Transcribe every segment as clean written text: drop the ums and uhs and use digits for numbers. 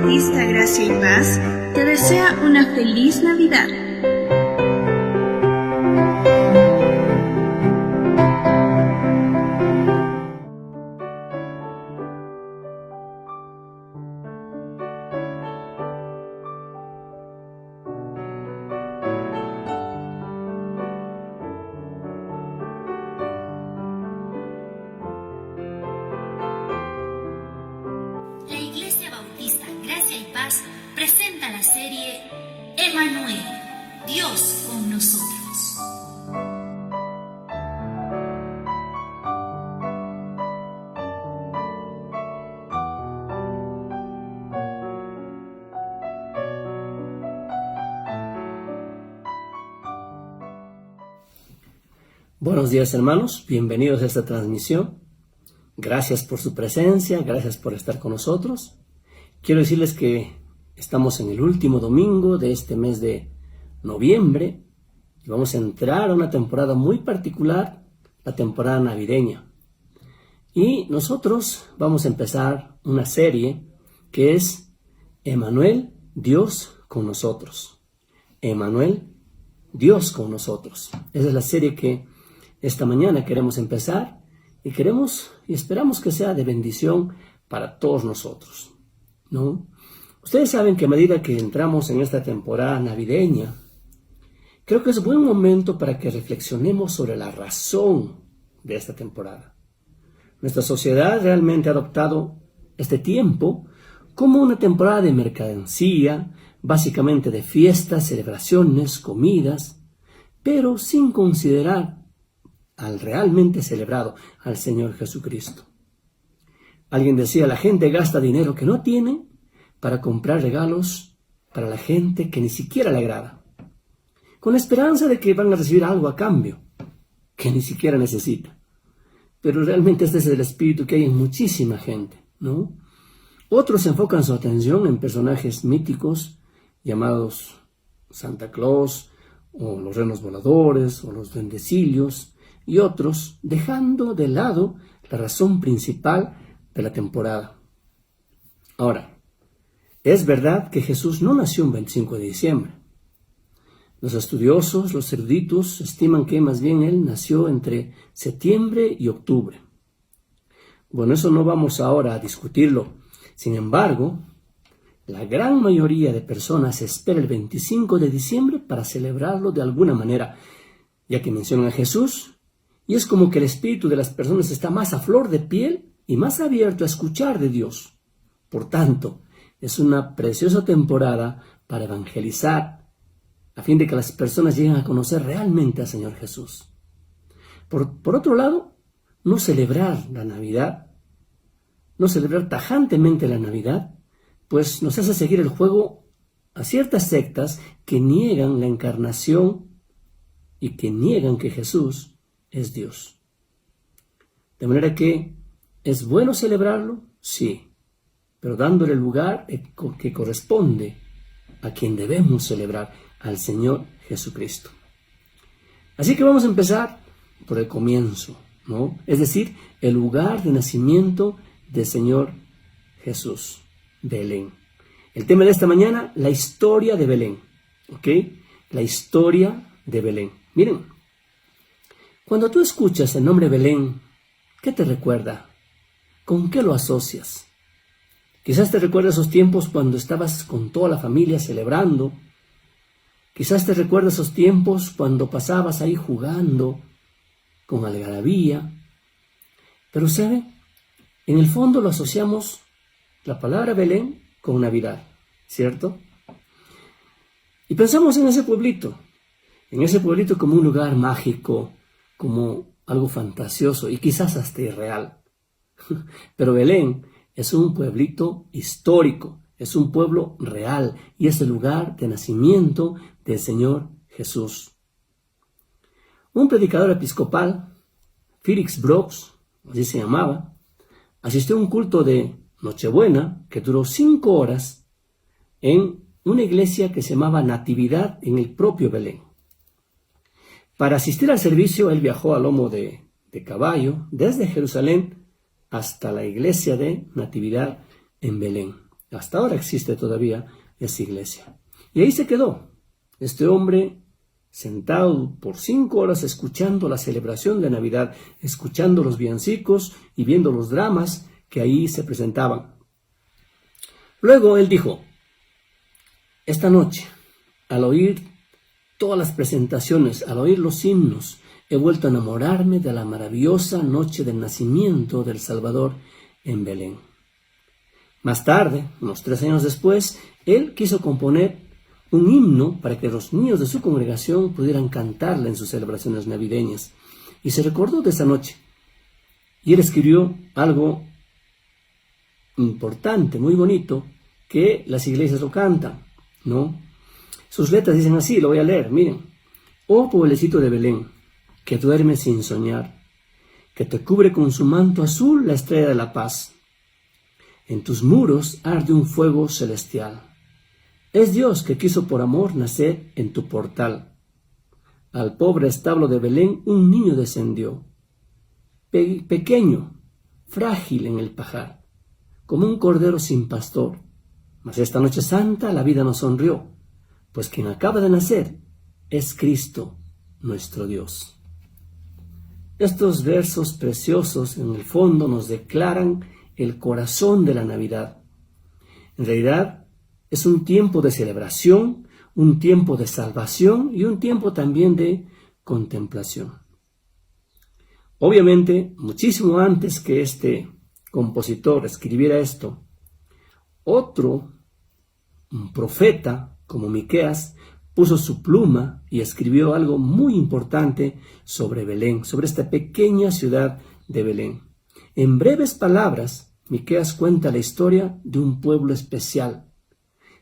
Bautista Gracia y Paz te desea una feliz Navidad. La Iglesia Bautista Gracia y Paz presenta la serie Emmanuel, Dios con nosotros. Buenos días, hermanos, bienvenidos a esta transmisión. Gracias por su presencia, gracias por estar con nosotros. Quiero decirles que estamos en el último domingo de este mes de noviembre y vamos a entrar a una temporada muy particular, la temporada navideña. Y nosotros vamos a empezar una serie que es Emmanuel, Dios con nosotros. Emmanuel, Dios con nosotros. Esa es la serie que esta mañana queremos empezar. Y queremos y esperamos que sea de bendición para todos nosotros, ¿no? Ustedes saben que a medida que entramos en esta temporada navideña, creo que es buen momento para que reflexionemos sobre la razón de esta temporada. Nuestra sociedad realmente ha adoptado este tiempo como una temporada de mercancía, básicamente de fiestas, celebraciones, comidas, pero sin considerar al realmente celebrado, al Señor Jesucristo. Alguien decía, la gente gasta dinero que no tiene para comprar regalos para la gente que ni siquiera le agrada, con la esperanza de que van a recibir algo a cambio, que ni siquiera necesita. Pero realmente este es el espíritu que hay en muchísima gente, ¿no? Otros enfocan su atención en personajes míticos llamados Santa Claus, o los renos voladores, o los duendecillos, y otros dejando de lado la razón principal de la temporada. Ahora, es verdad que Jesús no nació un 25 de diciembre. Los estudiosos, los eruditos, estiman que más bien Él nació entre septiembre y octubre. Bueno, eso no vamos ahora a discutirlo. Sin embargo, la gran mayoría de personas espera el 25 de diciembre para celebrarlo de alguna manera, ya que mencionan a Jesús. Y es como que el espíritu de las personas está más a flor de piel y más abierto a escuchar de Dios. Por tanto, es una preciosa temporada para evangelizar, a fin de que las personas lleguen a conocer realmente al Señor Jesús. Por otro lado, no celebrar la Navidad, no celebrar tajantemente la Navidad, pues nos hace seguir el juego a ciertas sectas que niegan la encarnación y que niegan que Jesús es Dios. De manera que es bueno celebrarlo, sí, pero dándole el lugar que corresponde a quien debemos celebrar, al Señor Jesucristo. Así que vamos a empezar por el comienzo, ¿no? Es decir, el lugar de nacimiento del Señor Jesús, Belén. El tema de esta mañana, la historia de Belén, ¿ok? La historia de Belén. Miren, cuando tú escuchas el nombre Belén, ¿qué te recuerda? ¿Con qué lo asocias? Quizás te recuerda esos tiempos cuando estabas con toda la familia celebrando. Quizás te recuerda esos tiempos cuando pasabas ahí jugando con algarabía. Pero ¿sabe? En el fondo lo asociamos la palabra Belén con Navidad, ¿cierto? Y pensamos en ese pueblito como un lugar mágico, como algo fantasioso y quizás hasta irreal. Pero Belén es un pueblito histórico, es un pueblo real y es el lugar de nacimiento del Señor Jesús. Un predicador episcopal, Felix Brooks, así se llamaba, asistió a un culto de Nochebuena que duró 5 horas en una iglesia que se llamaba Natividad en el propio Belén. Para asistir al servicio, él viajó a lomo de caballo desde Jerusalén hasta la iglesia de Natividad en Belén. Hasta ahora existe todavía esa iglesia. Y ahí se quedó este hombre sentado por 5 horas escuchando la celebración de Navidad, escuchando los villancicos y viendo los dramas que ahí se presentaban. Luego él dijo: esta noche, al oír todas las presentaciones, al oír los himnos, he vuelto a enamorarme de la maravillosa noche del nacimiento del Salvador en Belén. Más tarde, unos 3 años después, él quiso componer un himno para que los niños de su congregación pudieran cantarla en sus celebraciones navideñas. Y se recordó de esa noche. Y él escribió algo importante, muy bonito, que las iglesias lo cantan, ¿no? Sus letras dicen así, lo voy a leer, miren. Oh pueblecito de Belén, que duerme sin soñar, que te cubre con su manto azul la estrella de la paz. En tus muros arde un fuego celestial. Es Dios que quiso por amor nacer en tu portal. Al pobre establo de Belén un niño descendió, pequeño, frágil en el pajar, como un cordero sin pastor. Mas esta noche santa la vida nos sonrió, pues quien acaba de nacer es Cristo, nuestro Dios. Estos versos preciosos en el fondo nos declaran el corazón de la Navidad. En realidad, es un tiempo de celebración, un tiempo de salvación y un tiempo también de contemplación. Obviamente, muchísimo antes que este compositor escribiera esto, otro profeta como Miqueas puso su pluma y escribió algo muy importante sobre Belén, sobre esta pequeña ciudad de Belén. En breves palabras, Miqueas cuenta la historia de un pueblo especial.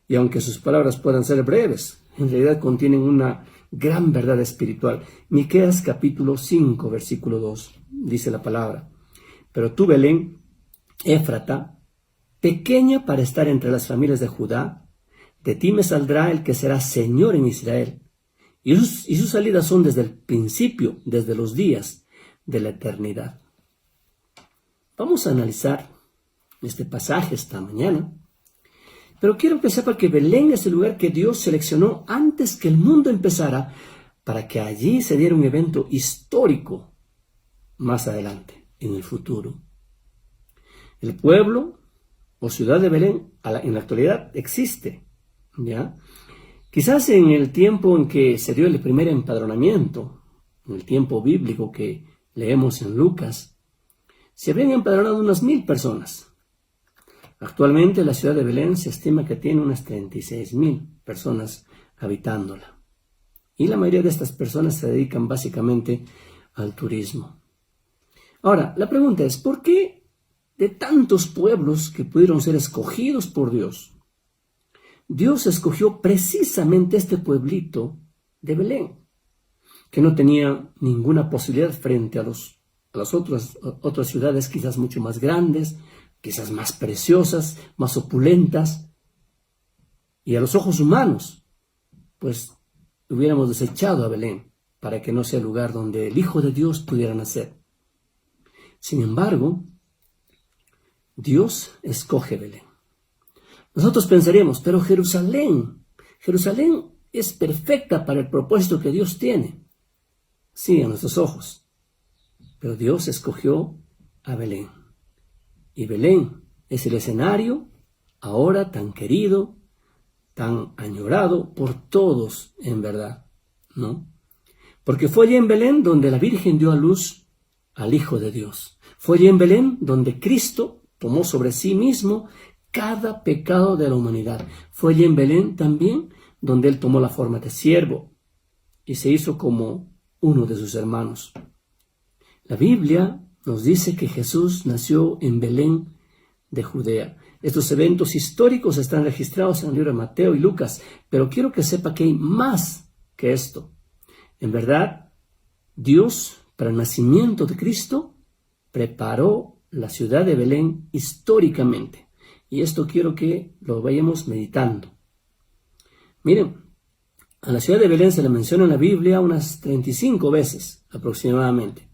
Y aunque sus palabras puedan ser breves, en realidad contienen una gran verdad espiritual. Miqueas capítulo 5, versículo 2, dice la palabra: pero tú, Belén, Éfrata, pequeña para estar entre las familias de Judá, de ti me saldrá el que será Señor en Israel. Y sus salidas son desde el principio, desde los días de la eternidad. Vamos a analizar este pasaje esta mañana. Pero quiero que sepa que Belén es el lugar que Dios seleccionó antes que el mundo empezara para que allí se diera un evento histórico más adelante, en el futuro. El pueblo o ciudad de Belén en la actualidad existe, ¿ya? Quizás en el tiempo en que se dio el primer empadronamiento, en el tiempo bíblico que leemos en Lucas, se habían empadronado unas 1,000 personas. Actualmente la ciudad de Belén se estima que tiene unas 36,000 personas habitándola. Y la mayoría de estas personas se dedican básicamente al turismo. Ahora, la pregunta es, ¿por qué de tantos pueblos que pudieron ser escogidos por Dios, Dios escogió precisamente este pueblito de Belén, que no tenía ninguna posibilidad frente a las otras ciudades quizás mucho más grandes, quizás más preciosas, más opulentas, y a los ojos humanos, pues hubiéramos desechado a Belén para que no sea el lugar donde el Hijo de Dios pudiera nacer. Sin embargo, Dios escoge Belén. Nosotros pensaríamos, pero Jerusalén es perfecta para el propósito que Dios tiene. Sí, a nuestros ojos, pero Dios escogió a Belén. Y Belén es el escenario ahora tan querido, tan añorado por todos en verdad, ¿no? Porque fue allí en Belén donde la Virgen dio a luz al Hijo de Dios. Fue allí en Belén donde Cristo tomó sobre sí mismo cada pecado de la humanidad. Fue allí en Belén también donde Él tomó la forma de siervo y se hizo como uno de sus hermanos. La Biblia nos dice que Jesús nació en Belén de Judea. Estos eventos históricos están registrados en el libro de Mateo y Lucas, pero quiero que sepa que hay más que esto. En verdad, Dios, para el nacimiento de Cristo, preparó la ciudad de Belén históricamente. Y esto quiero que lo vayamos meditando. Miren, a la ciudad de Belén se le menciona en la Biblia unas 35 veces aproximadamente.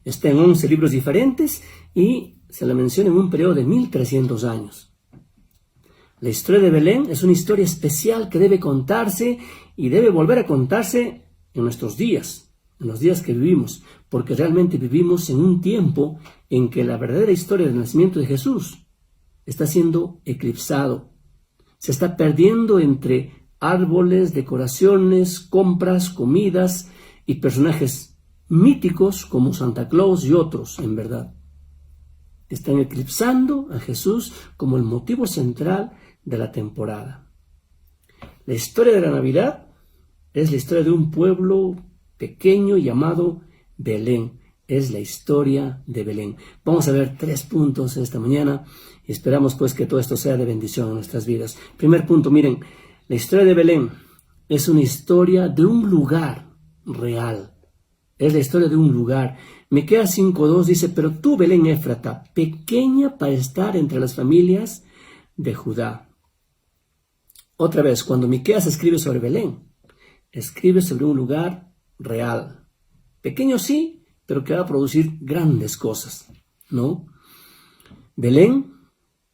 Está en 11 libros diferentes y se la menciona en un periodo de 1300 años. La historia de Belén es una historia especial que debe contarse y debe volver a contarse en nuestros días, en los días que vivimos, porque realmente vivimos en un tiempo en que la verdadera historia del nacimiento de Jesús está siendo eclipsado. Se está perdiendo entre árboles, decoraciones, compras, comidas y personajes míticos como Santa Claus y otros, en verdad. Están eclipsando a Jesús como el motivo central de la temporada. La historia de la Navidad es la historia de un pueblo pequeño llamado Belén. Es la historia de Belén. Vamos a ver 3 puntos esta mañana y esperamos pues que todo esto sea de bendición en nuestras vidas. Primer punto, miren, la historia de Belén es una historia de un lugar real. Es la historia de un lugar. Miqueas 5:2 dice, pero tú, Belén Éfrata, pequeña para estar entre las familias de Judá. Otra vez, cuando Miqueas escribe sobre Belén, escribe sobre un lugar real. Pequeño sí, pero que va a producir grandes cosas, ¿no? Belén,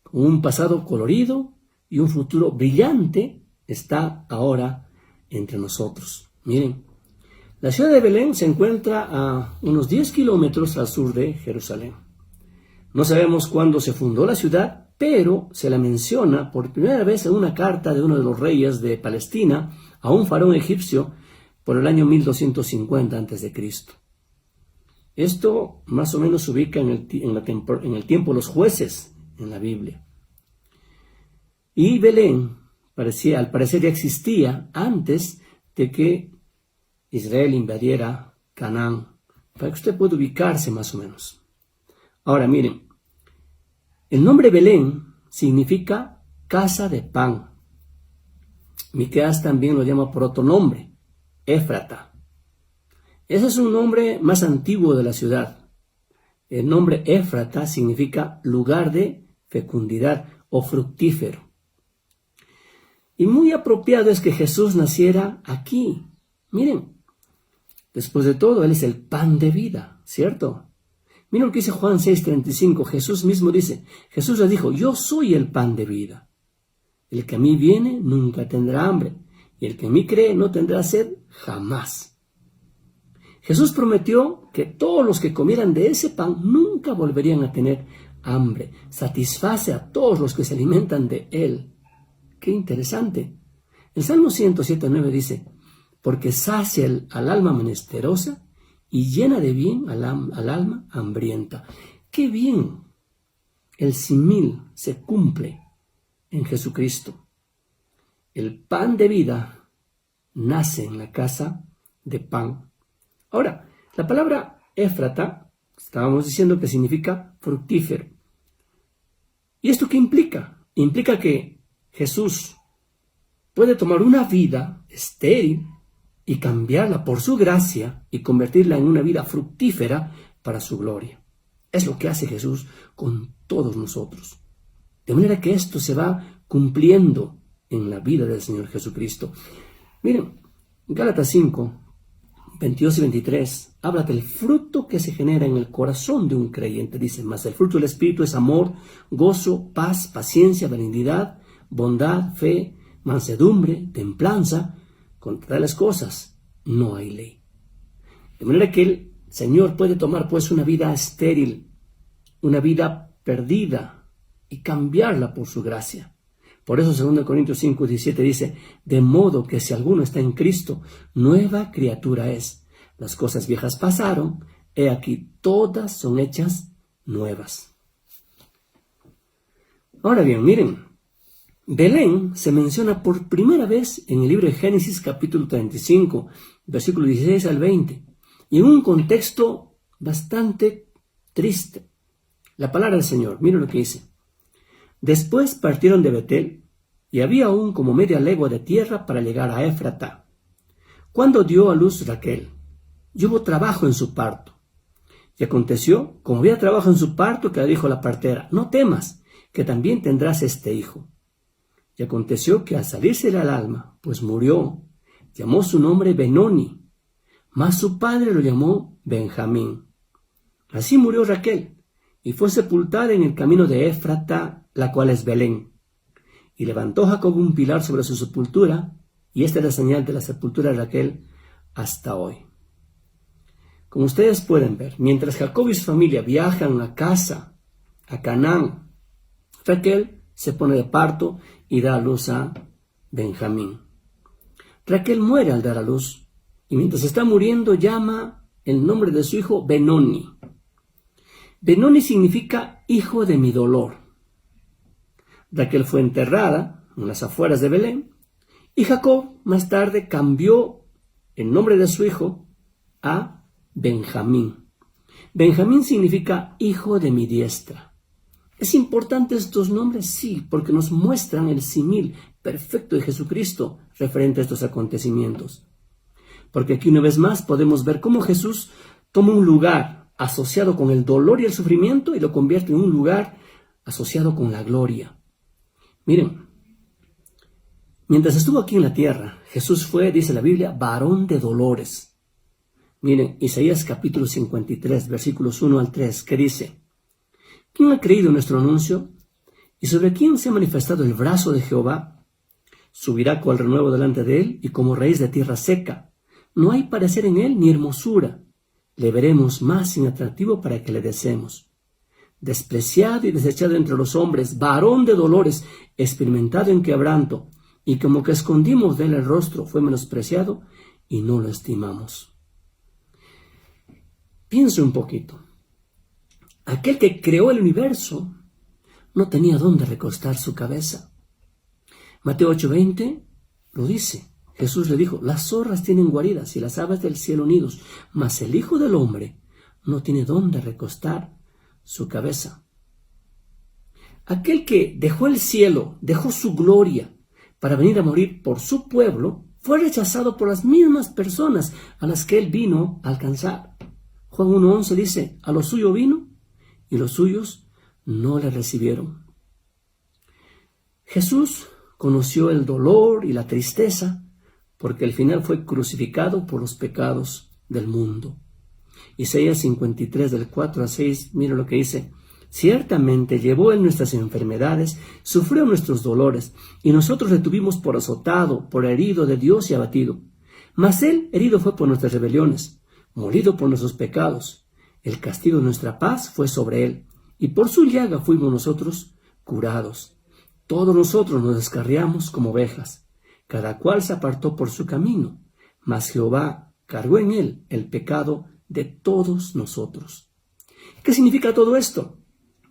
con un pasado colorido y un futuro brillante, está ahora entre nosotros. Miren, la ciudad de Belén se encuentra a unos 10 kilómetros al sur de Jerusalén. No sabemos cuándo se fundó la ciudad, pero se la menciona por primera vez en una carta de uno de los reyes de Palestina a un faraón egipcio por el año 1250 a.C. Esto más o menos se ubica en el tiempo de los jueces en la Biblia. Y Belén al parecer ya existía antes de que Israel invadiera Canaán, para que usted pueda ubicarse más o menos. Ahora miren, el nombre Belén significa casa de pan. Miqueas también lo llama por otro nombre, Éfrata. Ese es un nombre más antiguo de la ciudad. El nombre Éfrata significa lugar de fecundidad o fructífero. Y muy apropiado es que Jesús naciera aquí. Miren, después de todo, Él es el pan de vida, ¿cierto? Miren lo que dice Juan 6:35. Jesús mismo dice, Jesús le dijo, yo soy el pan de vida. El que a mí viene nunca tendrá hambre, y el que en mí cree no tendrá sed jamás. Jesús prometió que todos los que comieran de ese pan nunca volverían a tener hambre. Satisface a todos los que se alimentan de Él. ¡Qué interesante! El Salmo 107:9 dice, porque sacia al alma menesterosa y llena de bien al alma hambrienta. ¡Qué bien! El símil se cumple en Jesucristo. El pan de vida nace en la casa de pan. Ahora, la palabra Éfrata, estábamos diciendo que significa fructífero. ¿Y esto qué implica? Implica que Jesús puede tomar una vida estéril y cambiarla por su gracia y convertirla en una vida fructífera para su gloria. Es lo que hace Jesús con todos nosotros. De manera que esto se va cumpliendo en la vida del Señor Jesucristo. Miren, Gálatas 5:22 y 23, habla del fruto que se genera en el corazón de un creyente. Dice, mas el fruto del Espíritu es amor, gozo, paz, paciencia, benignidad, bondad, fe, mansedumbre, templanza. Contra tales cosas no hay ley. De manera que el Señor puede tomar pues una vida estéril, una vida perdida y cambiarla por su gracia. Por eso 2 Corintios 5:17 dice, de modo que si alguno está en Cristo, nueva criatura es. Las cosas viejas pasaron, he aquí todas son hechas nuevas. Ahora bien, miren, Belén se menciona por primera vez en el libro de Génesis capítulo 35, versículo 16 al 20, y en un contexto bastante triste. La palabra del Señor, miren lo que dice. Después partieron de Betel, y había aún como media legua de tierra para llegar a Éfrata. Cuando dio a luz Raquel, y hubo trabajo en su parto. Y aconteció, como había trabajo en su parto, que le dijo la partera, no temas, que también tendrás este hijo. Y aconteció que al salirse el alma, pues murió, llamó su nombre Benoni, mas su padre lo llamó Benjamín. Así murió Raquel, y fue sepultada en el camino de Éfrata, la cual es Belén. Y levantó Jacob un pilar sobre su sepultura, y esta es la señal de la sepultura de Raquel hasta hoy. Como ustedes pueden ver, mientras Jacob y su familia viajan a casa, a Canaán, Raquel se pone de parto y da a luz a Benjamín. Raquel muere al dar a luz, y mientras está muriendo llama el nombre de su hijo Benoni. Benoni significa hijo de mi dolor. Raquel fue enterrada en las afueras de Belén, y Jacob más tarde cambió el nombre de su hijo a Benjamín. Benjamín significa hijo de mi diestra. ¿Es importante estos nombres? Sí, porque nos muestran el símil perfecto de Jesucristo referente a estos acontecimientos. Porque aquí una vez más podemos ver cómo Jesús toma un lugar asociado con el dolor y el sufrimiento y lo convierte en un lugar asociado con la gloria. Miren, mientras estuvo aquí en la tierra, Jesús fue, dice la Biblia, varón de dolores. Miren, Isaías capítulo 53, versículos 1 al 3, que dice: ¿Quién ha creído nuestro anuncio? ¿Y sobre quién se ha manifestado el brazo de Jehová? Subirá cual renuevo delante de él y como raíz de tierra seca. No hay parecer en él ni hermosura. Le veremos más inatractivo para que le deseemos. Despreciado y desechado entre los hombres, varón de dolores, experimentado en quebranto, y como que escondimos de él el rostro, fue menospreciado y no lo estimamos. Piense un poquito. Aquel que creó el universo no tenía dónde recostar su cabeza. Mateo 8:20 lo dice. Jesús le dijo: las zorras tienen guaridas y las aves del cielo nidos, mas el Hijo del Hombre no tiene dónde recostar su cabeza. Aquel que dejó el cielo, dejó su gloria para venir a morir por su pueblo, fue rechazado por las mismas personas a las que él vino a alcanzar. Juan 1:11 dice: a lo suyo vino y los suyos no le recibieron. Jesús conoció el dolor y la tristeza porque al final fue crucificado por los pecados del mundo. Isaías 53 del 4 al 6, mira lo que dice: ciertamente llevó él nuestras enfermedades, sufrió nuestros dolores, y nosotros le tuvimos por azotado, por herido de Dios y abatido. Mas él herido fue por nuestras rebeliones, molido por nuestros pecados. El castigo de nuestra paz fue sobre él, y por su llaga fuimos nosotros curados. Todos nosotros nos descarriamos como ovejas, cada cual se apartó por su camino, mas Jehová cargó en él el pecado de todos nosotros. ¿Qué significa todo esto?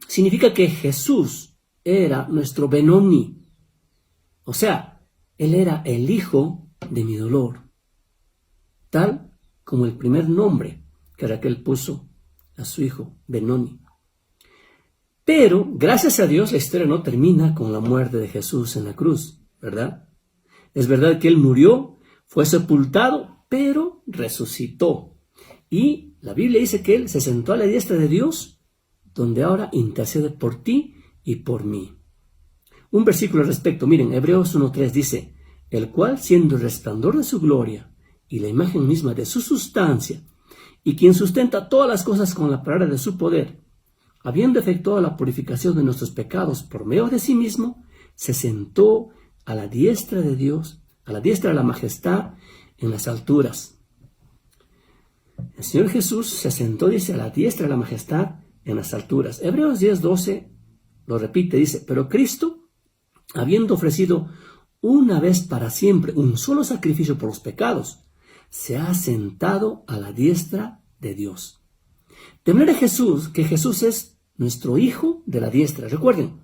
Significa que Jesús era nuestro Benoni, o sea, él era el hijo de mi dolor, tal como el primer nombre que Raquel puso a su hijo, Benoni. Pero, gracias a Dios, la historia no termina con la muerte de Jesús en la cruz, ¿verdad? Es verdad que él murió, fue sepultado, pero resucitó. Y la Biblia dice que él se sentó a la diestra de Dios, donde ahora intercede por ti y por mí. Un versículo al respecto, miren, Hebreos 1:3 dice: el cual, siendo el resplandor de su gloria y la imagen misma de su sustancia, y quien sustenta todas las cosas con la palabra de su poder, habiendo efectuado la purificación de nuestros pecados por medio de sí mismo, se sentó a la diestra de Dios, a la diestra de la majestad en las alturas. El Señor Jesús se sentó, dice, a la diestra de la majestad en las alturas. Hebreos 10:12 lo repite, dice: pero Cristo, habiendo ofrecido una vez para siempre un solo sacrificio por los pecados, se ha sentado a la diestra de Dios. De manera que Jesús es nuestro hijo de la diestra. Recuerden,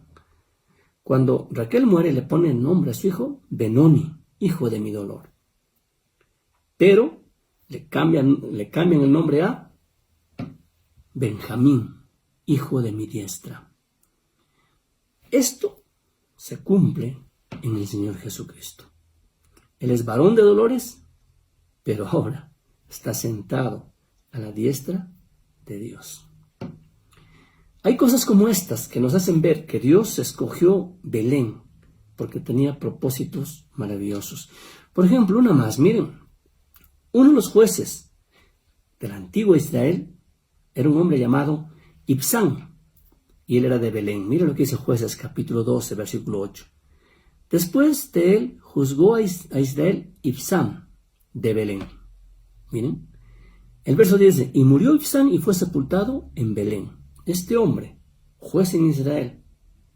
cuando Raquel muere le pone el nombre a su hijo Benoni, hijo de mi dolor. Pero le cambian el nombre a Benjamín, hijo de mi diestra. Esto se cumple en el Señor Jesucristo. Él es varón de dolores, pero ahora está sentado a la diestra de Dios. Hay cosas como estas que nos hacen ver que Dios escogió Belén porque tenía propósitos maravillosos. Por ejemplo, una más, miren, uno de los jueces del antiguo Israel era un hombre llamado Ibsán, y él era de Belén. Miren lo que dice Jueces capítulo 12, versículo 8. Después de él juzgó a Israel Ibsán de Belén. Miren, el verso 10 dice, y murió Ibsán y fue sepultado en Belén. Este hombre, juez en Israel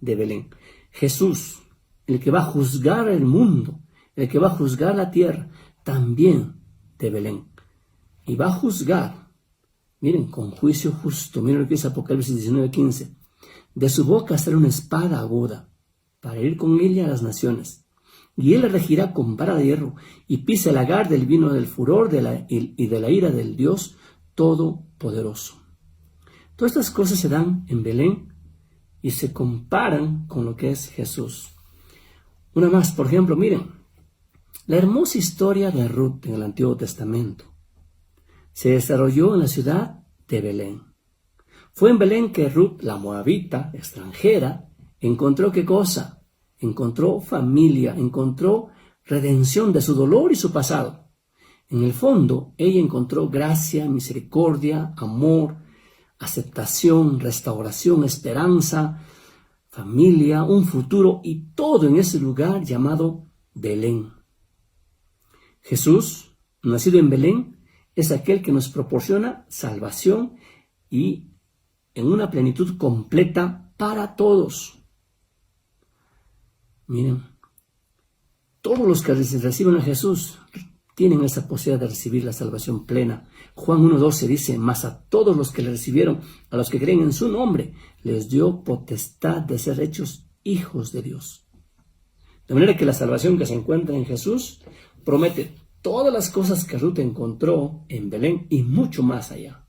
de Belén. Jesús, el que va a juzgar el mundo, el que va a juzgar la tierra, también de Belén. Y va a juzgar, miren, con juicio justo. Miren lo que dice Apocalipsis 19:15. De su boca sale una espada aguda, para ir con ella a las naciones. Y él le regirá con vara de hierro, y pisa el lagar del vino del furor y de la ira del Dios Todopoderoso. Todas estas cosas se dan en Belén y se comparan con lo que es Jesús. Una más, por ejemplo, miren, la hermosa historia de Ruth en el Antiguo Testamento se desarrolló en la ciudad de Belén. Fue en Belén que Ruth, la moabita, extranjera, encontró ¿qué cosa? Encontró familia, encontró redención de su dolor y su pasado. En el fondo, ella encontró gracia, misericordia, amor, aceptación, restauración, esperanza, familia, un futuro y todo en ese lugar llamado Belén. Jesús, nacido en Belén, es aquel que nos proporciona salvación y en una plenitud completa para todos. Miren, todos los que reciben a Jesús tienen esa posibilidad de recibir la salvación plena. Juan 1:12 dice, mas a todos los que le recibieron, a los que creen en su nombre, les dio potestad de ser hechos hijos de Dios. De manera que la salvación que se encuentra en Jesús promete todas las cosas que Ruth encontró en Belén y mucho más allá.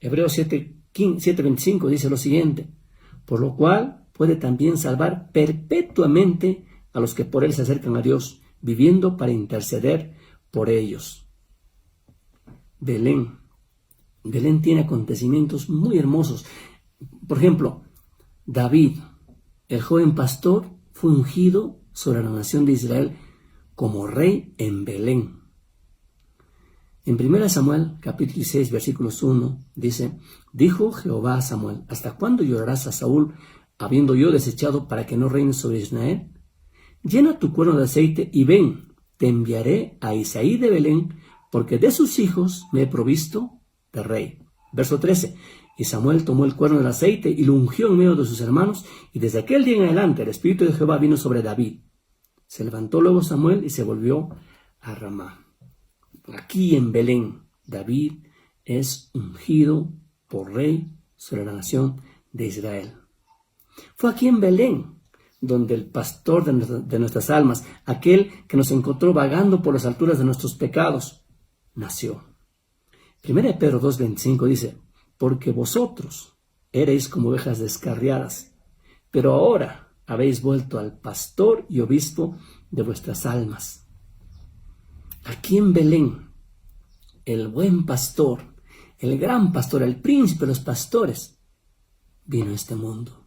Hebreos 7:25 dice lo siguiente, por lo cual puede también salvar perpetuamente a los que por él se acercan a Dios, viviendo para interceder por ellos. Belén tiene acontecimientos muy hermosos. Por ejemplo, David, el joven pastor, fue ungido sobre la nación de Israel como rey en Belén. En 1 Samuel, capítulo 16, versículos 1, dice, dijo Jehová a Samuel, ¿hasta cuándo llorarás a Saúl, habiendo yo desechado para que no reine sobre Israel? Llena tu cuerno de aceite y ven, te enviaré a Isaí de Belén, porque de sus hijos me he provisto de rey. Verso 13, y Samuel tomó el cuerno del aceite y lo ungió en medio de sus hermanos, y desde aquel día en adelante el Espíritu de Jehová vino sobre David. Se levantó luego Samuel y se volvió a Ramá. Aquí en Belén, David es ungido por rey sobre la nación de Israel. Fue aquí en Belén donde el pastor de nuestras almas, aquel que nos encontró vagando por las alturas de nuestros pecados, nació. 1 Pedro 2:25 dice, porque vosotros erais como ovejas descarriadas, pero ahora habéis vuelto al pastor y obispo de vuestras almas. Aquí en Belén, el buen pastor, el gran pastor, el príncipe de los pastores, vino a este mundo.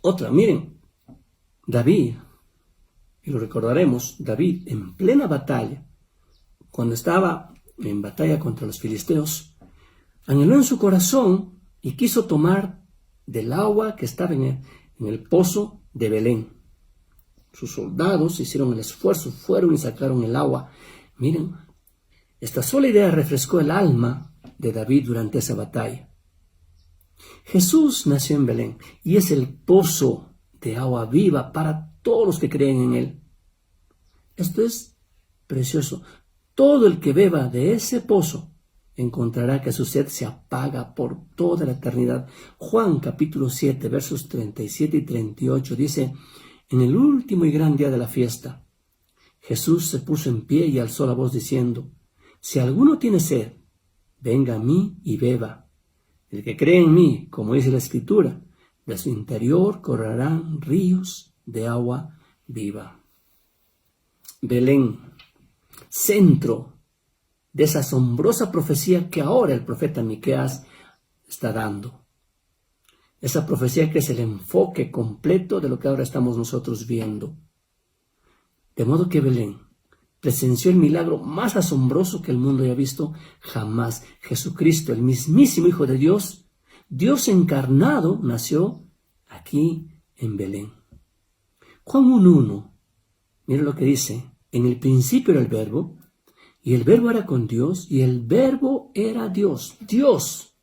Otra, miren, David, y lo recordaremos, David en plena batalla, cuando estaba en batalla contra los filisteos, anheló en su corazón y quiso tomar del agua que estaba en el pozo de Belén. Sus soldados hicieron el esfuerzo, fueron y sacaron el agua. Miren, esta sola idea refrescó el alma de David durante esa batalla. Jesús nació en Belén y es el pozo de agua viva para todos los que creen en él. Esto es precioso. Todo el que beba de ese pozo encontrará que su sed se apaga por toda la eternidad. Juan capítulo 7, versos 37 y 38 dice, en el último y gran día de la fiesta, Jesús se puso en pie y alzó la voz diciendo, si alguno tiene sed, venga a mí y beba. El que cree en mí, como dice la Escritura, de su interior correrán ríos de agua viva. Belén, centro de esa asombrosa profecía que ahora el profeta Miqueas está dando. Esa profecía que es el enfoque completo de lo que ahora estamos nosotros viendo. De modo que Belén presenció el milagro más asombroso que el mundo haya visto jamás. Jesucristo, el mismísimo Hijo de Dios, Dios encarnado, nació aquí en Belén. Juan 1:1, mira lo que dice: en el principio era el Verbo, y el Verbo era con Dios, y el Verbo era Dios. Dios.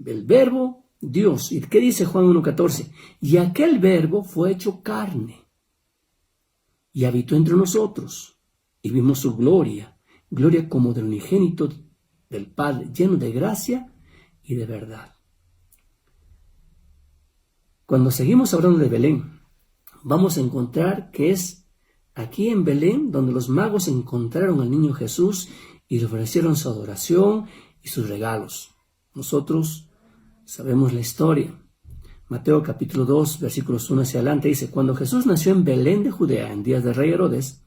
El Verbo, Dios. ¿Y qué dice Juan 1:14? Y aquel Verbo fue hecho carne, y habitó entre nosotros, y vimos su gloria, gloria como del unigénito del Padre, lleno de gracia y de verdad. Cuando seguimos hablando de Belén, vamos a encontrar que es aquí en Belén donde los magos encontraron al niño Jesús y le ofrecieron su adoración y sus regalos. Nosotros sabemos la historia. Mateo capítulo 2, versículos 1 hacia adelante dice: cuando Jesús nació en Belén de Judea en días del rey Herodes,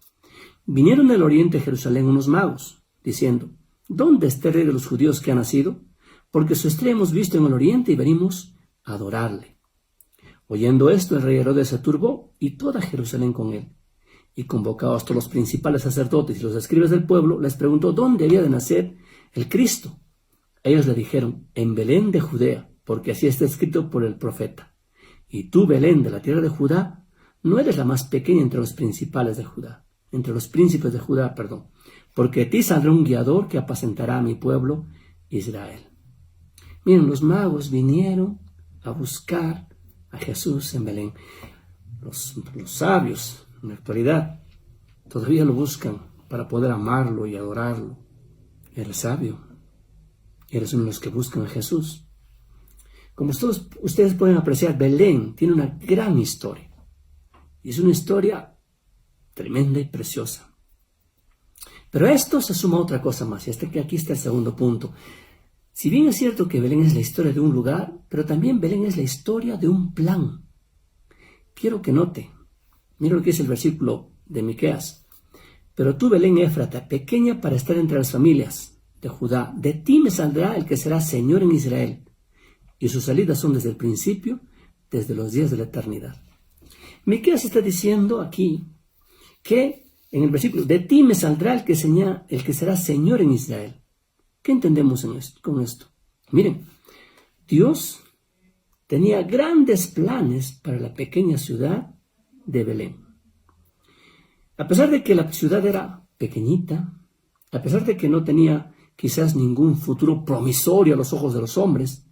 vinieron del oriente de Jerusalén unos magos, diciendo: ¿dónde está el rey de los judíos que ha nacido? Porque su estrella hemos visto en el oriente y venimos a adorarle. Oyendo esto, el rey Herodes se turbó y toda Jerusalén con él. Y convocados todos los principales sacerdotes y los escribas del pueblo, les preguntó dónde había de nacer el Cristo. Ellos le dijeron: en Belén de Judea, porque así está escrito por el profeta. Y tú, Belén, de la tierra de Judá, no eres la más pequeña entre los principales de Judá, entre los príncipes de Judá, porque de ti saldrá un guiador que apacentará a mi pueblo Israel. Miren, los magos vinieron a buscar a Jesús en Belén. Los sabios en la actualidad todavía lo buscan para poder amarlo y adorarlo. Eres sabio, eres uno de los que buscan a Jesús. Como todos ustedes pueden apreciar, Belén tiene una gran historia, y es una historia tremenda y preciosa. Pero a esto se suma otra cosa más, y aquí está el segundo punto. Si bien es cierto que Belén es la historia de un lugar, pero también Belén es la historia de un plan. Quiero que note, mira lo que es el versículo de Miqueas: pero tú, Belén Éfrata, pequeña para estar entre las familias de Judá, de ti me saldrá el que será Señor en Israel, y sus salidas son desde el principio, desde los días de la eternidad. Miqueas está diciendo aquí que en el versículo: de ti me saldrá el que será Señor en Israel. ¿Qué entendemos con esto? Miren, Dios tenía grandes planes para la pequeña ciudad de Belén. A pesar de que la ciudad era pequeñita, a pesar de que no tenía quizás ningún futuro promisorio a los ojos de los hombres,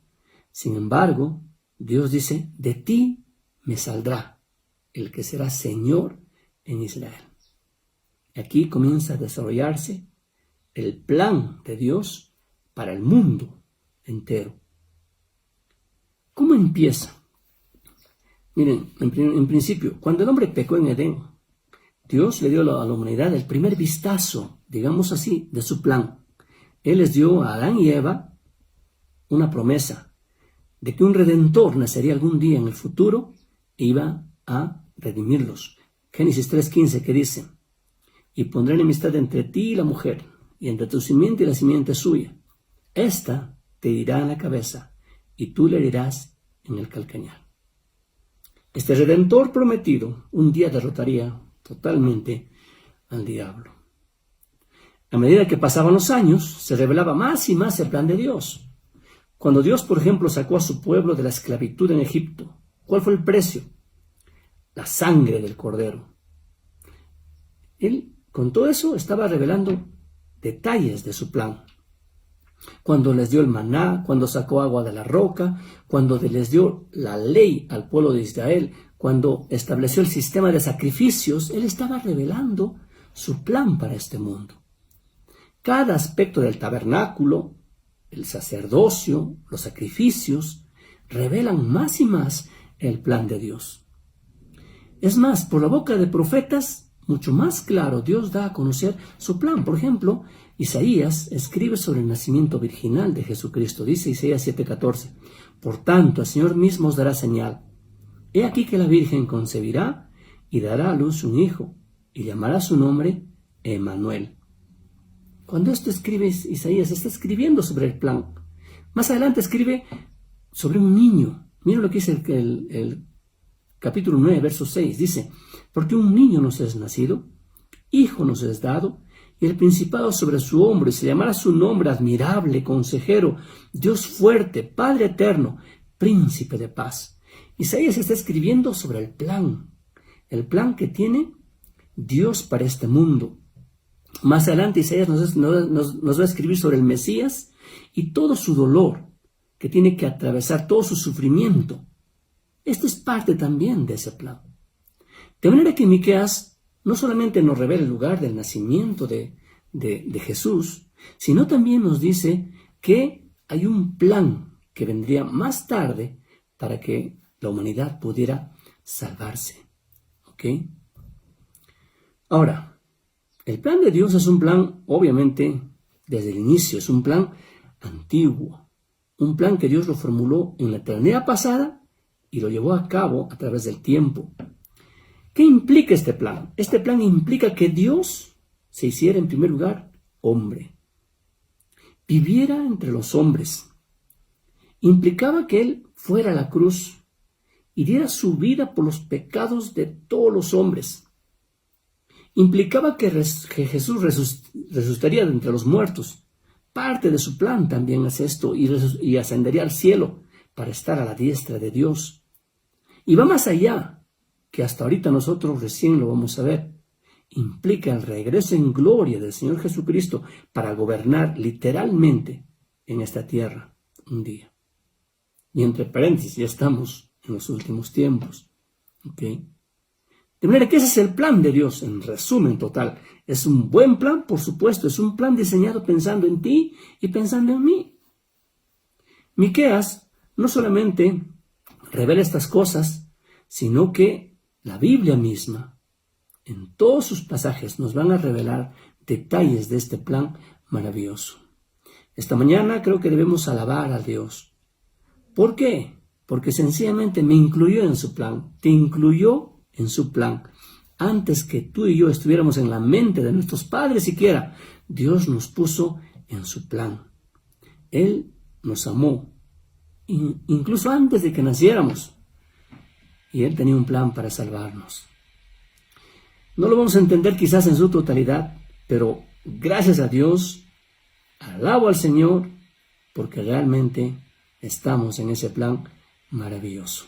sin embargo, Dios dice: de ti me saldrá el que será Señor en Israel. Aquí comienza a desarrollarse el plan de Dios para el mundo entero. ¿Cómo empieza? Miren, en principio, cuando el hombre pecó en Edén, Dios le dio a la humanidad el primer vistazo, digamos así, de su plan. Él les dio a Adán y Eva una promesa de que un redentor nacería algún día en el futuro e iba a redimirlos. Génesis 3:15, que dice: y pondré enemistad entre ti y la mujer, y entre tu simiente y la simiente suya. Esta te herirá en la cabeza, y tú le herirás en el calcañar. Este redentor prometido un día derrotaría totalmente al diablo. A medida que pasaban los años, se revelaba más y más el plan de Dios. Cuando Dios, por ejemplo, sacó a su pueblo de la esclavitud en Egipto, ¿cuál fue el precio? La sangre del cordero. Él, con todo eso, estaba revelando detalles de su plan. Cuando les dio el maná, cuando sacó agua de la roca, cuando les dio la ley al pueblo de Israel, cuando estableció el sistema de sacrificios, Él estaba revelando su plan para este mundo. Cada aspecto del tabernáculo, el sacerdocio, los sacrificios, revelan más y más el plan de Dios. Es más, por la boca de profetas, mucho más claro, Dios da a conocer su plan. Por ejemplo, Isaías escribe sobre el nacimiento virginal de Jesucristo. Dice Isaías 7:14: por tanto, el Señor mismo os dará señal. He aquí que la Virgen concebirá y dará a luz un hijo, y llamará su nombre Emmanuel. Cuando esto escribe Isaías, está escribiendo sobre el plan. Más adelante escribe sobre un niño. Mira lo que dice el capítulo 9, verso 6. Dice: porque un niño nos es nacido, hijo nos es dado, y el principado sobre su hombro, y se llamará su nombre admirable, consejero, Dios fuerte, Padre eterno, príncipe de paz. Isaías está escribiendo sobre el plan. el plan que tiene Dios para este mundo. Más adelante Isaías nos va a escribir sobre el Mesías y todo su dolor que tiene que atravesar, todo su sufrimiento. Esto es parte también de ese plan. De manera que Miqueas no solamente nos revela el lugar del nacimiento de Jesús, sino también nos dice que hay un plan que vendría más tarde para que la humanidad pudiera salvarse. ¿Ok? Ahora, el plan de Dios es un plan, obviamente, desde el inicio, es un plan antiguo, un plan que Dios lo formuló en la eternidad pasada y lo llevó a cabo a través del tiempo. ¿Qué implica este plan? Este plan implica que Dios se hiciera en primer lugar hombre, viviera entre los hombres. Implicaba que Él fuera a la cruz y diera su vida por los pecados de todos los hombres. Implicaba que Jesús resucitaría de entre los muertos. Parte de su plan también es esto, y ascendería al cielo para estar a la diestra de Dios. Y va más allá, que hasta ahorita nosotros recién lo vamos a ver. Implica el regreso en gloria del Señor Jesucristo para gobernar literalmente en esta tierra un día. Y entre paréntesis, ya estamos en los últimos tiempos. ¿Ok? De manera que ese es el plan de Dios, en resumen total. Es un buen plan, por supuesto, es un plan diseñado pensando en ti y pensando en mí. Miqueas no solamente revela estas cosas, sino que la Biblia misma, en todos sus pasajes, nos van a revelar detalles de este plan maravilloso. Esta mañana creo que debemos alabar a Dios. ¿Por qué? Porque sencillamente me incluyó en su plan, te incluyó en su plan. Antes que tú y yo estuviéramos en la mente de nuestros padres siquiera, Dios nos puso en su plan. Él nos amó, incluso antes de que naciéramos. Y Él tenía un plan para salvarnos. No lo vamos a entender quizás en su totalidad, pero gracias a Dios, alabo al Señor, porque realmente estamos en ese plan maravilloso.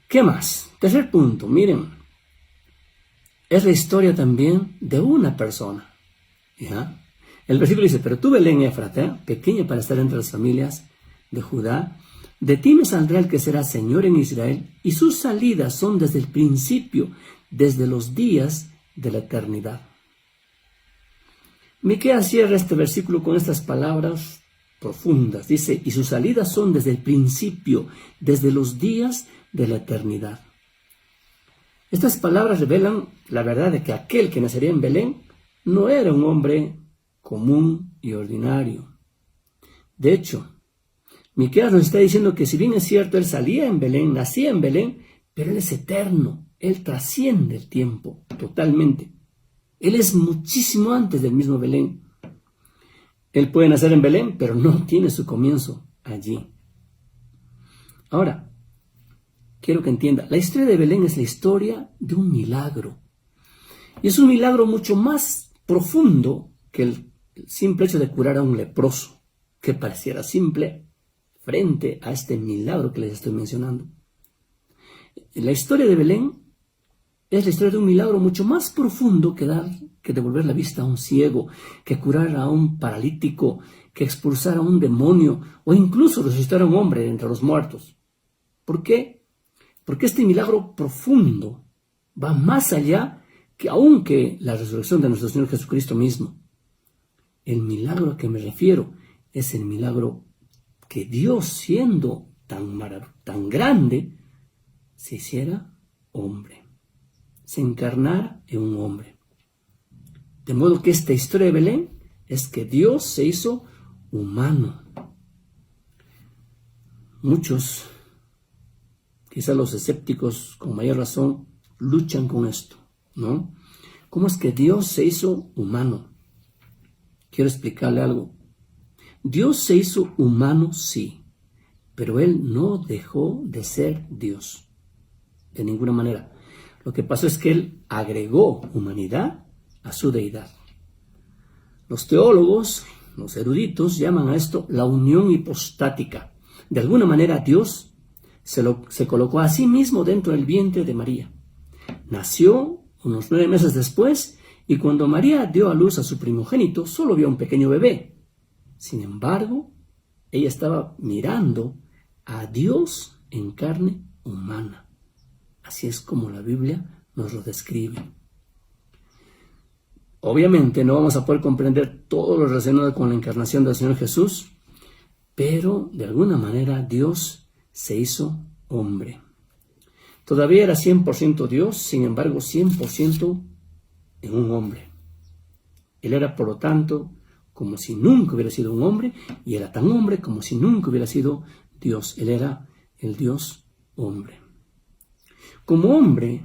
¿Qué más? Tercer punto, miren, es la historia también de una persona. ¿Ya? El versículo dice, pero tú, Belén Efrata, pequeña para estar entre las familias de Judá, de ti me saldrá el que será Señor en Israel, y sus salidas son desde el principio, desde los días de la eternidad. Miqueas cierra este versículo con estas palabras profundas. Dice, y sus salidas son desde el principio, desde los días de la eternidad. Estas palabras revelan la verdad de que aquel que nacería en Belén no era un hombre común y ordinario. De hecho, Miqueas nos está diciendo que si bien es cierto, él salía en Belén, nacía en Belén, pero él es eterno, él trasciende el tiempo totalmente. Él es muchísimo antes del mismo Belén. Él puede nacer en Belén, pero no tiene su comienzo allí. Ahora, quiero que entienda, la historia de Belén es la historia de un milagro. Y es un milagro mucho más profundo que el simple hecho de curar a un leproso, que pareciera simple frente a este milagro que les estoy mencionando. La historia de Belén es la historia de un milagro mucho más profundo que devolver la vista a un ciego, que curar a un paralítico, que expulsar a un demonio o incluso resucitar a un hombre de entre los muertos. ¿Por qué? Porque este milagro profundo va más allá que aún que la resurrección de nuestro Señor Jesucristo mismo. El milagro a que me refiero es el milagro que Dios, siendo tan grande, se hiciera hombre, se encarnara en un hombre. De modo que esta historia de Belén es que Dios se hizo humano. Muchos, quizás los escépticos con mayor razón, luchan con esto, ¿no? ¿Cómo es que Dios se hizo humano? Quiero explicarle algo. Dios se hizo humano, sí, pero Él no dejó de ser Dios, de ninguna manera. Lo que pasó es que Él agregó humanidad a su deidad. Los teólogos, los eruditos, llaman a esto la unión hipostática. De alguna manera Dios se colocó a sí mismo dentro del vientre de María. Nació unos 9 meses después, y cuando María dio a luz a su primogénito, solo vio un pequeño bebé. Sin embargo, ella estaba mirando a Dios en carne humana. Así es como la Biblia nos lo describe. Obviamente no vamos a poder comprender todo lo relacionado con la encarnación del Señor Jesús, pero de alguna manera Dios se hizo hombre. Todavía era 100% Dios, sin embargo 100% en un hombre. Él era, por lo tanto, como si nunca hubiera sido un hombre, y era tan hombre como si nunca hubiera sido Dios. Él era el Dios hombre. Como hombre,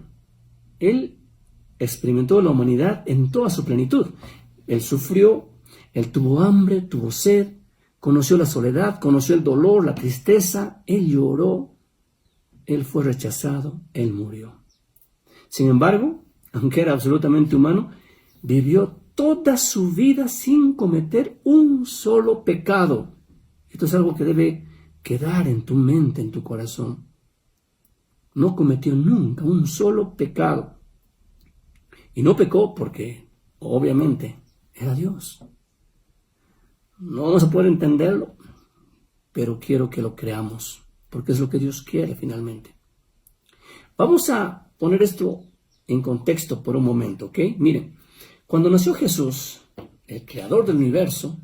Él experimentó la humanidad en toda su plenitud. Él sufrió, Él tuvo hambre, tuvo sed, conoció la soledad, conoció el dolor, la tristeza, Él lloró, Él fue rechazado, Él murió. Sin embargo, aunque era absolutamente humano, vivió toda su vida sin cometer un solo pecado. Esto es algo que debe quedar en tu mente, en tu corazón. No cometió nunca un solo pecado. Y no pecó porque, obviamente, era Dios. No vamos a poder entenderlo, pero quiero que lo creamos, porque es lo que Dios quiere finalmente. Vamos a poner esto en contexto por un momento, ¿ok? Miren, cuando nació Jesús, el creador del universo,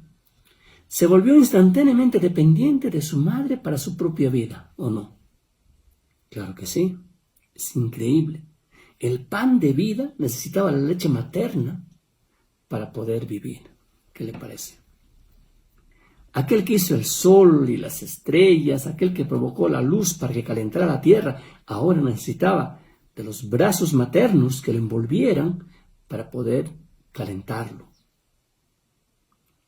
se volvió instantáneamente dependiente de su madre para su propia vida, ¿o no? Claro que sí, es increíble. El pan de vida necesitaba la leche materna para poder vivir. ¿Qué le parece? Aquel que hizo el sol y las estrellas, aquel que provocó la luz para que calentara la tierra, ahora necesitaba de los brazos maternos que lo envolvieran para poder calentarlo.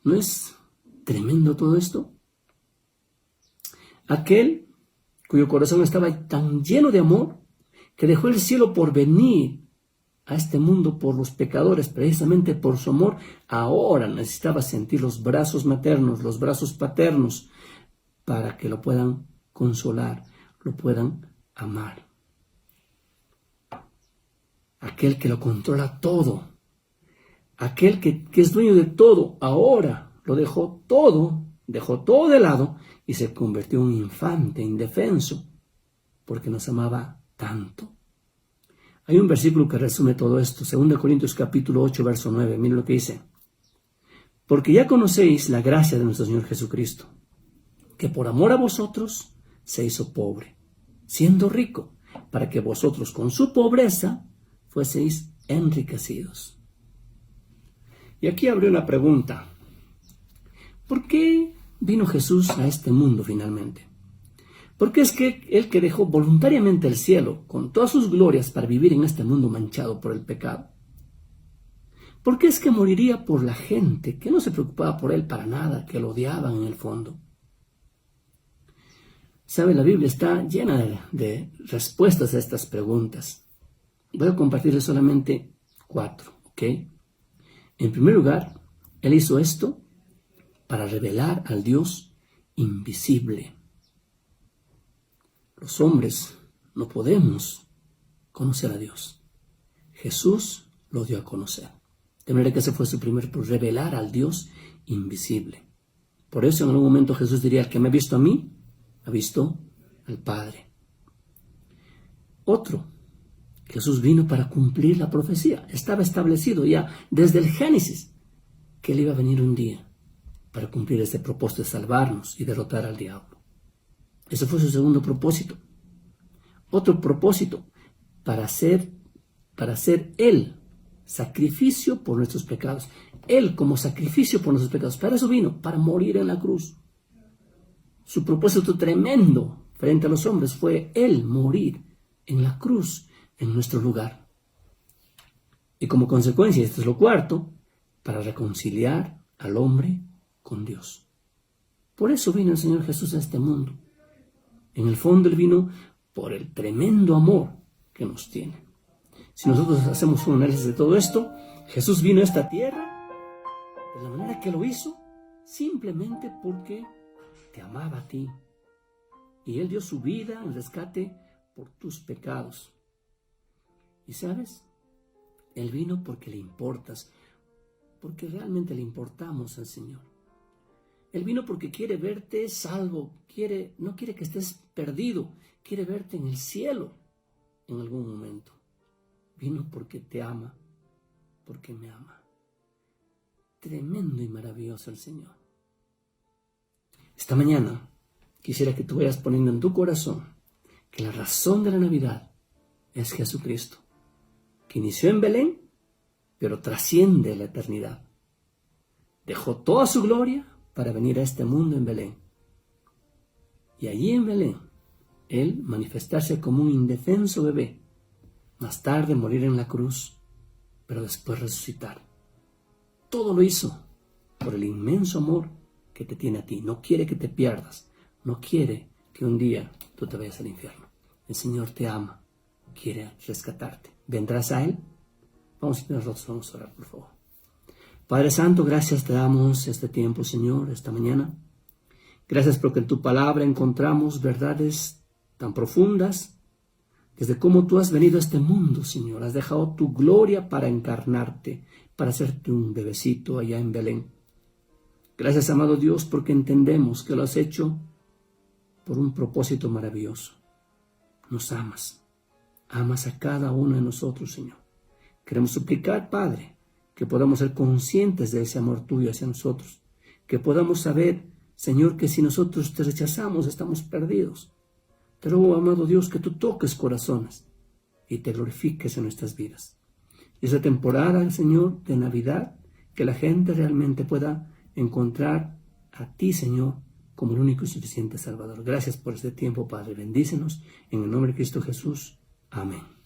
¿No es tremendo todo esto? Aquel cuyo corazón estaba tan lleno de amor que dejó el cielo por venir a este mundo por los pecadores, precisamente por su amor, ahora necesitaba sentir los brazos maternos, los brazos paternos, para que lo puedan consolar, lo puedan amar. Aquel que lo controla todo, aquel que es dueño de todo, ahora lo dejó todo de lado y se convirtió en un infante indefenso, porque nos amaba tanto. Hay un versículo que resume todo esto, 2 Corintios capítulo 8, verso 9. Miren lo que dice. Porque ya conocéis la gracia de nuestro Señor Jesucristo, que por amor a vosotros se hizo pobre, siendo rico, para que vosotros con su pobreza fueseis enriquecidos. Y aquí abre una pregunta. ¿Por qué vino Jesús a este mundo finalmente? Porque es que Él que dejó voluntariamente el cielo con todas sus glorias para vivir en este mundo manchado por el pecado. ¿Por qué es que moriría por la gente que no se preocupaba por Él para nada, que lo odiaban en el fondo? ¿Sabe? La Biblia está llena de respuestas a estas preguntas. Voy a compartirles solamente 4, ¿ok? En primer lugar, Él hizo esto para revelar al Dios invisible. Los hombres no podemos conocer a Dios. Jesús lo dio a conocer. De manera que ese fue su primer, por revelar al Dios invisible. Por eso en algún momento Jesús diría, el que me ha visto a mí, ha visto al Padre. Otro, Jesús vino para cumplir la profecía. Estaba establecido ya desde el Génesis que Él iba a venir un día para cumplir este propósito de salvarnos y derrotar al diablo. Ese fue su segundo propósito. Otro propósito, para hacer Él sacrificio por nuestros pecados. Él como sacrificio por nuestros pecados. Para eso vino, para morir en la cruz. Su propósito tremendo frente a los hombres fue Él morir en la cruz en nuestro lugar. Y como consecuencia, esto es lo cuarto, para reconciliar al hombre con Dios. Por eso vino el Señor Jesús a este mundo. En el fondo Él vino por el tremendo amor que nos tiene. Si nosotros hacemos un análisis de todo esto, Jesús vino a esta tierra de la manera que lo hizo, simplemente porque te amaba a ti, Y Él dio su vida en rescate por tus pecados. ¿Y sabes? Él vino porque le importas, porque realmente le importamos al Señor. Él vino porque quiere verte salvo, no quiere que estés perdido, quiere verte en el cielo en algún momento. Vino porque te ama, porque me ama. Tremendo y maravilloso el Señor. Esta mañana quisiera que tú vayas poniendo en tu corazón que la razón de la Navidad es Jesucristo, que inició en Belén, pero trasciende la eternidad. Dejó toda su gloria para venir a este mundo en Belén. Y allí en Belén, Él manifestarse como un indefenso bebé, más tarde morir en la cruz, pero después resucitar. Todo lo hizo por el inmenso amor que te tiene a ti. No quiere que te pierdas, no quiere que un día tú te vayas al infierno. El Señor te ama, quiere rescatarte. ¿Vendrás a Él? Vamos a orar, por favor. Padre Santo, gracias te damos este tiempo, Señor, esta mañana. Gracias porque en tu palabra encontramos verdades tan profundas, desde cómo tú has venido a este mundo, Señor. Has dejado tu gloria para encarnarte, para hacerte un bebecito allá en Belén. Gracias, amado Dios, porque entendemos que lo has hecho por un propósito maravilloso. Nos amas. Amas a cada uno de nosotros, Señor. Queremos suplicar, Padre, que podamos ser conscientes de ese amor tuyo hacia nosotros. Que podamos saber, Señor, que si nosotros te rechazamos, estamos perdidos. Te ruego, amado Dios, que tú toques corazones y te glorifiques en nuestras vidas. Y esa temporada, Señor, de Navidad, que la gente realmente pueda encontrar a ti, Señor, como el único y suficiente Salvador. Gracias por este tiempo, Padre. Bendícenos en el nombre de Cristo Jesús. Amén.